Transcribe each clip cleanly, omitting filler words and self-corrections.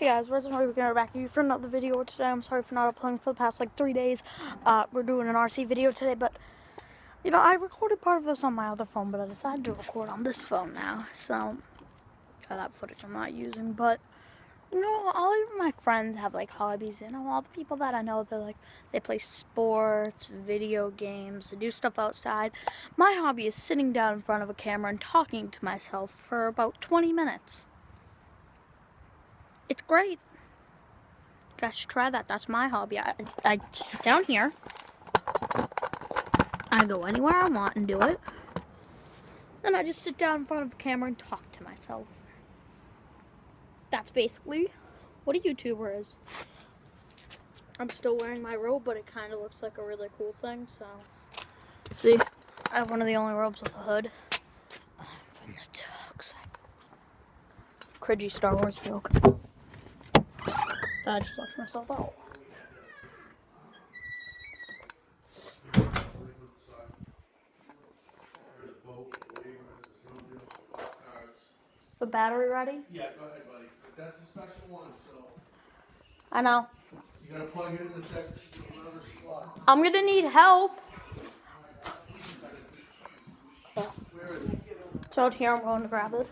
Hey guys, we're back to you for another video today. I'm sorry for not uploading for the past like 3 days. We're doing an RC video today, but you know, I recorded part of this on my other phone, but I decided to record on this phone now. So that footage I'm not using, but you know, all of my friends have like hobbies. You know, all the people that I know, they play sports, video games, they do stuff outside. My hobby is sitting down in front of a camera and talking to myself for about 20 minutes. It's great. You guys should try that. That's my hobby. I sit down here. I go anywhere I want and do it. Then I just sit down in front of a camera and talk to myself. That's basically what a YouTuber is. I'm still wearing my robe, but it kind of looks like a really cool thing, so. See, I have one of the only robes with a hood. From the dark side. Cringy Star Wars joke. I just left myself out. Is the battery ready? Yeah, go ahead, buddy. That's a special one, so. I know. You gotta plug it in the second another slot. I'm gonna need help. Where is it? It's out here. I'm going to grab it.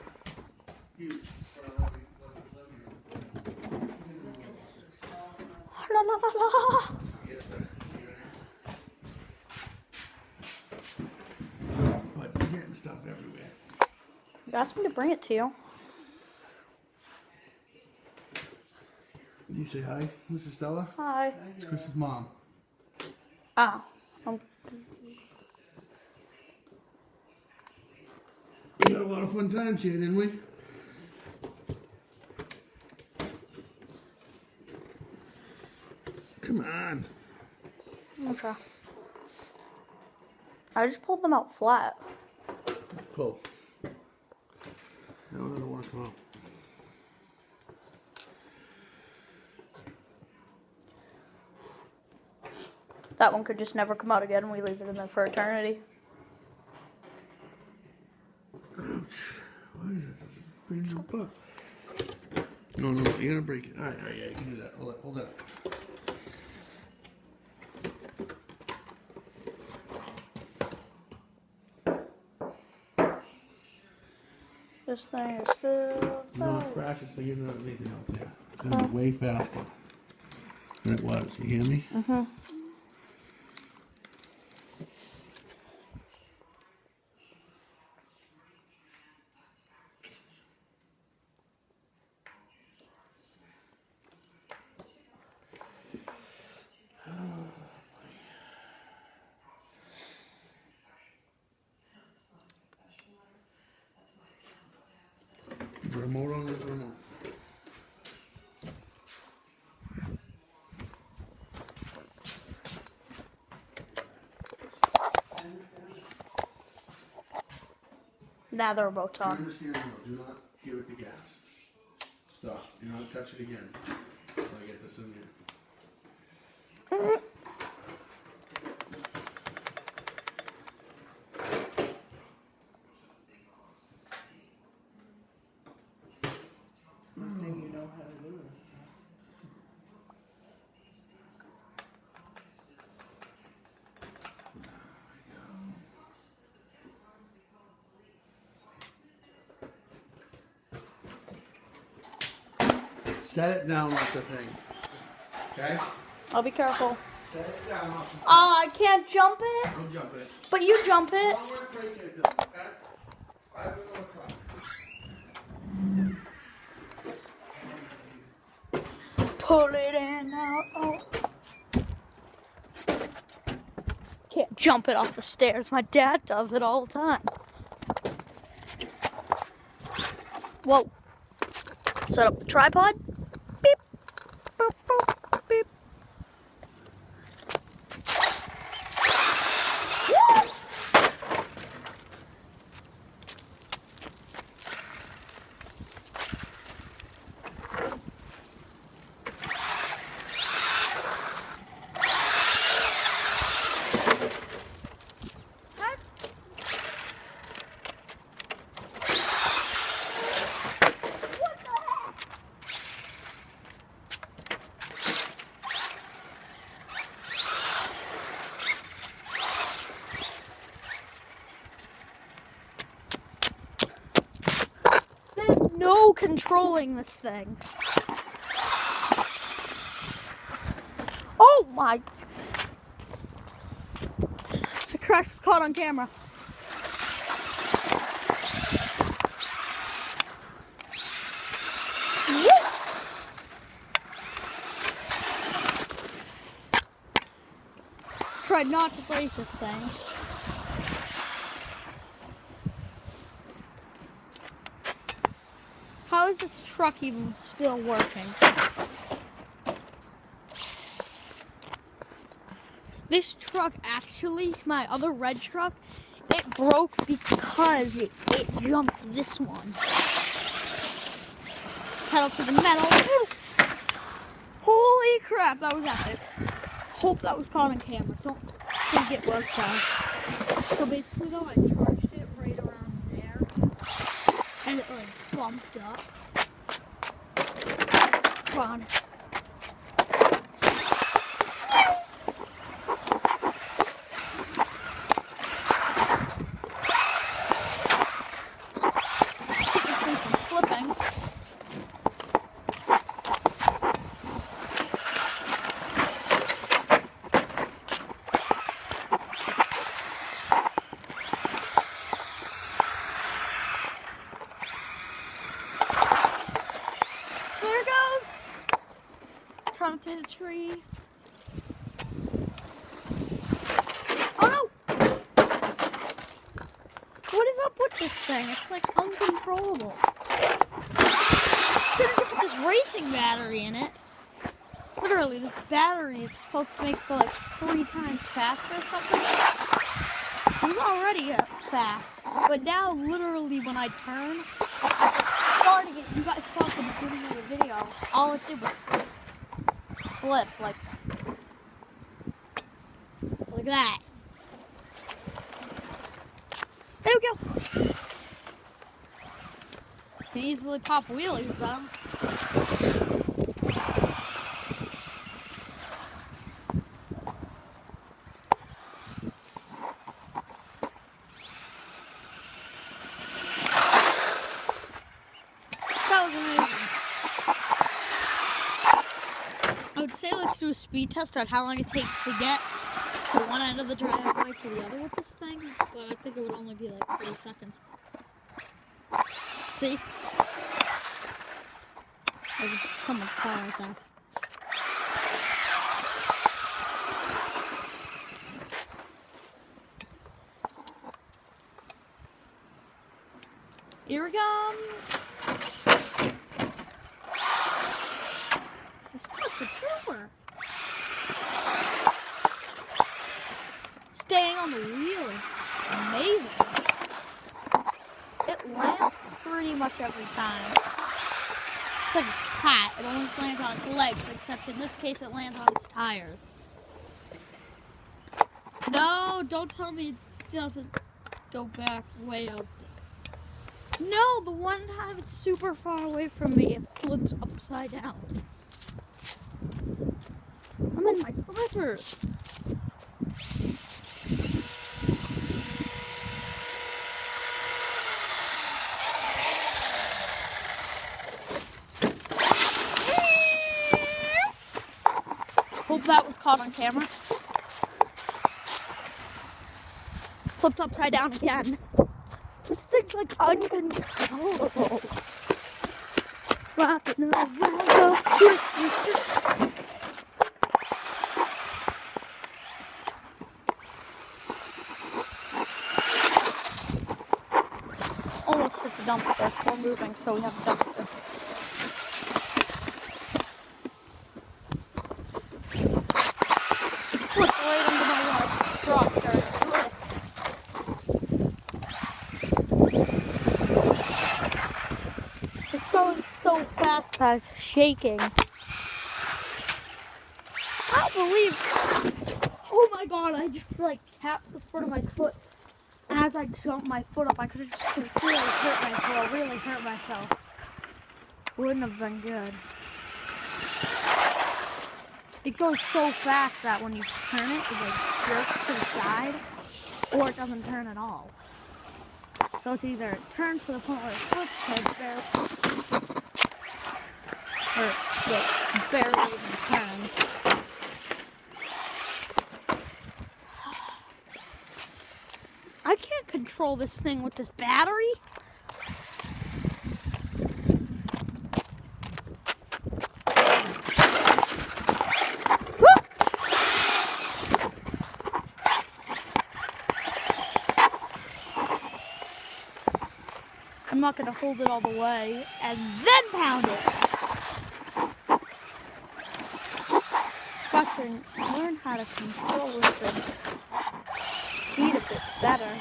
La, la, la, la. But you're getting stuff everywhere. You asked me to bring it to you. You say hi, Mrs. Stella? Hi. It's Chris's mom. Ah. We had a lot of fun times here, didn't we? Come on. I'll try. I just pulled them out flat. Pull. No, that'll work well. That one could just never come out again and we leave it in there for eternity. Ouch. Why is that such a big little bug? No, you're gonna break it. Alright, yeah, you can do that. Hold that up. This thing is filled. No, crash this thing into anything out there. It's gonna be way faster than it was. You hear me? Mm-hmm. Is the remote on? There's the remote. Now they're both Turn on. the steering wheel. Do not give it the gas. Stop. Do not touch it again. Until I get this in there. You know how to do this. Set it down off the thing. Okay? I'll be careful. Set it down off the thing. Oh, I can't jump it. Don't jump it. But you jump it. Don't work breaking it though. Okay? I have another try. Pull it in now. Oh. Can't jump it off the stairs. My dad does it all the time. Whoa. Set up the tripod. Beep. Boop, boop, beep. Woo! controlling this thing. Oh my! The crash was caught on camera. Tried not to break this thing. How is this truck even still working? This truck actually, my other red truck, it broke because it jumped this one. Pedal to the metal. Holy crap, that was epic. Hope that was caught on camera. Don't think it was though. So basically though, I charged it right around there. And it like bumped up. Come on. Keep this thing from flipping. There it goes! Trying to hit a tree. Oh no! What is up with this thing? It's like uncontrollable. Shouldn't you put this racing battery in it? Literally, this battery is supposed to make it go like 3 times faster or something. I'm already fast, but now literally when I turn, starting it, you guys saw at the beginning of the video, all it did was flip, like that. There we go. Can easily pop wheelies though. That was amazing. I would say let's do a speed test on how long it takes to get to one end of the driveway to the other with this thing, but I think it would only be like 30 seconds. See? There's someone's car right there. Here it comes. This truck's a trooper. Staying on the wheel is amazing. It lands pretty much every time. It's like a cat. It only lands on its legs, except in this case it lands on its tires. No, don't tell me it doesn't go back way up. No, the one time it's super far away from me, it flips upside down. I'm in my slippers. Hope that was caught on camera. Flipped upside down again. This thing's like uncontrollable. Rockin' around the Christmas. Almost hit the dumpster. It's still moving, so we have a dumpster. It slipped right into my truck. It's going so fast that it's shaking. I don't believe. Oh my god! I just like tapped the front of my foot as I jumped my foot up. I could have just sincerely hurt myself. Really hurt myself. Wouldn't have been good. It goes so fast that when you turn it, it like jerks to the side, or it doesn't turn at all. So it's either it turns to the point where it flips, or it's bare. that barely even turns. I can't control this thing with this battery. I'm not going to hold it all the way and then pound it. Gosh, learn how to control this and speed a bit better.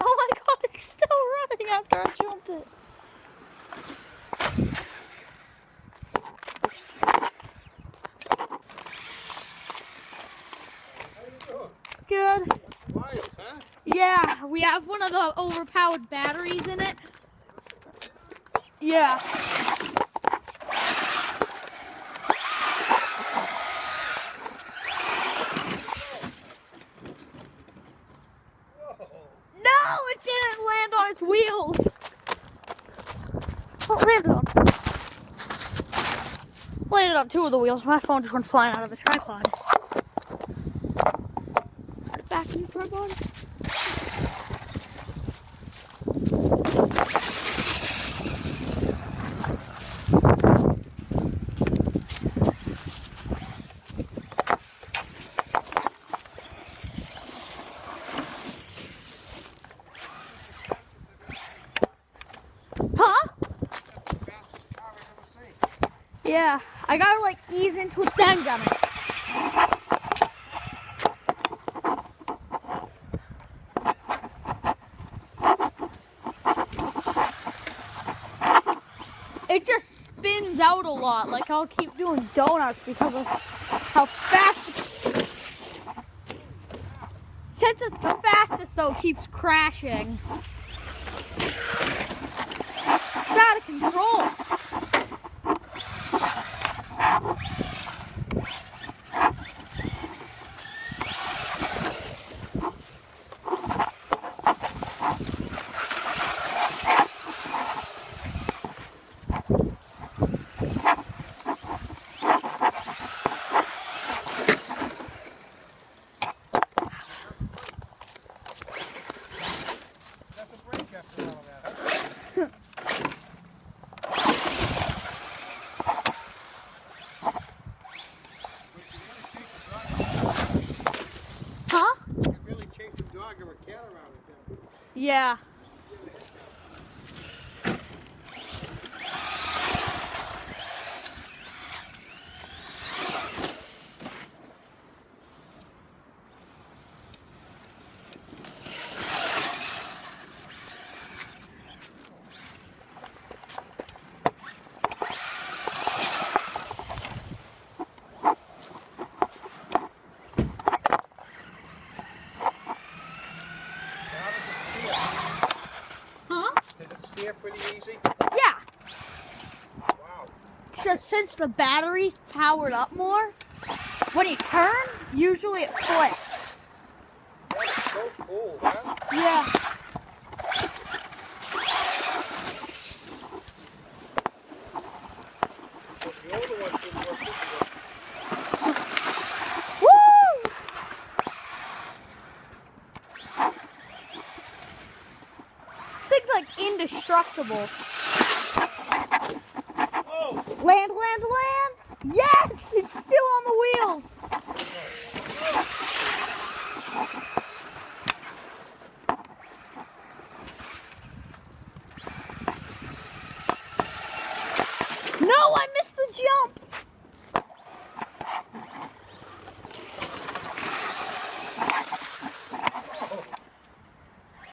Oh my god, it's still running after I jumped it. Good. Wild, huh? Yeah, we have one of the overpowered batteries in it. Yeah. No, it didn't land on its wheels. Oh, it landed on. Landed on two of the wheels. My phone just went flying out of the tripod. Back in the tripod. Huh? Yeah, I gotta like ease into it then, gun it. It just spins out a lot. Like I'll keep doing donuts because of how fast. Since it's the fastest though, it keeps crashing. It's out of control. Huh? You can really chase a dog or a cat around it. Yeah. Huh? Does it steer pretty easy? Yeah. Wow. Just since the battery's powered up more, when you turn, usually it flips. That's so cool, huh? Yeah. The older one didn't work this way. Woo! This thing's like indestructible. Oh! Land, land, land! Yes! It's still on the wheels! No, I missed the jump!